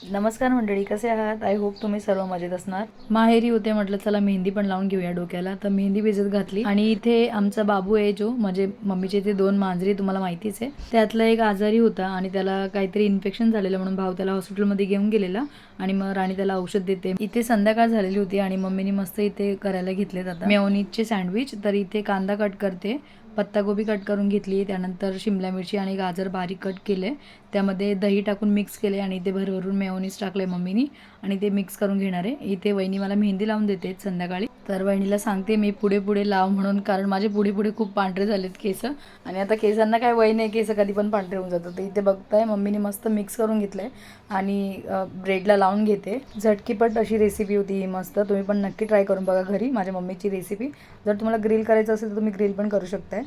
नमस्कार मंडळी, कसे आहात? आय होप तुम्ही सर्व मजेत असणार. माहेरी होते म्हटलं चला मेहंदी पण लावून घेऊया डोक्याला, तर मेहंदी भिजत घातली. आणि इथे आमचा बाबू आहे जो म्हणजे मम्मीचे इथे 2 मांजरी तुम्हाला माहितीच आहे. त्यातला एक आजारी होता आणि त्याला काहीतरी इन्फेक्शन झालेलं म्हणून भाऊ त्याला हॉस्पिटलमध्ये घेऊन गेलेला आणि मग राणी त्याला औषध देते. इथे संध्याकाळ झालेली होती आणि मम्मीने मस्त इथे करायला घेतलेत आता मेयोनीजचे सँडविच. तर इथे कांदा कट करते, पत्तागोबी कट करून घेतली, त्यानंतर शिमला मिरची आणि गाजर बारीक कट केले, त्यामध्ये दही टाकून मिक्स केले आणि ते भरभरून मेयोनीज टाकले मम्मीनी आणि ते मिक्स करून घेणार आहे. इथे वहिनी मला मेहंदी लावून देते संध्याकाळी, तर वहिनीला सांगते मी पुढे पुढे लाव म्हणून, कारण माझे पुढे पुढे खूप पांढरे झालेत केस आणि आता केसांना काय वय नाही, केस कधी पण पांढरे होऊन जातात. तर इथे बघताय मम्मीने मस्त मिक्स करून घेतलंय आणि ब्रेडला लावून घेते. झटकीपट अशी रेसिपी होती ही मस्त. तुम्ही पण नक्की ट्राय करून बघा घरी माझ्या मम्मीची रेसिपी. जर तुम्हाला ग्रिल करायचं असेल तर तुम्ही ग्रिल पण करू शकताय.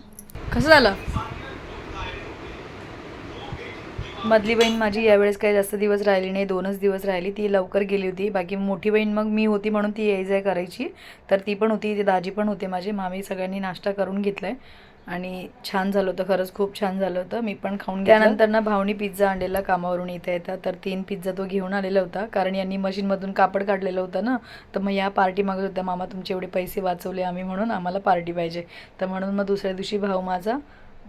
कसं झालं? मधली बहीण माझी यावेळेस काही जास्त दिवस राहिली नाही, 2च दिवस राहिली. ती लवकर गेली होती. बाकी मोठी बहीण मग मी होती म्हणून ती ये जाय करायची, तर ती पण होती. ती दाजी पण होते माझे. मामी सगळ्यांनी नाश्ता करून घेतलाय आणि छान झालं होतं, खरंच खूप छान झालं होतं. मी पण खाऊन घेतलं. त्यानंतर ना भावनी पिझ्झा आणलेला कामावरून येता येता, तर 3 पिझ्झा तो घेऊन आलेला होता, कारण यांनी मशीनमधून कापड काढलेलं होतं ना. तर मग या पार्टी मागत होत्या, मामा तुमचे एवढे पैसे वाचवले आम्ही म्हणून आम्हाला पार्टी पाहिजे. तर म्हणून मग दुसऱ्या दिवशी भाऊ माझा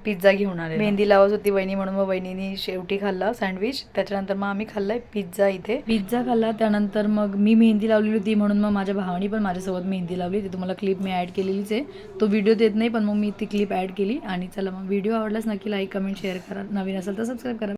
पिझ्झा घेऊन आले. मेहंदी लावत होती वहिनी म्हणून मग वहिनीनी शेवटी खाल्ला सँडविच. त्याच्यानंतर मग आम्ही खाल्लाय पिझ्झा. इथे पिझ्झा खाल्ला. त्यानंतर मग मी मेहंदी लावलेली होती म्हणून मग माझ्या भावानी पण माझ्यासोबत मेहंदी लावली. ती तुम्हाला क्लिप मी ॲड केलेलीच आहे. तो व्हिडिओ देत नाही पण मग मी ती क्लिप ॲड केली. आणि चला मग व्हिडिओ आवडलाच नक्की लाईक कमेंट शेअर करा. नवीन असेल तर सबस्क्राईब करा.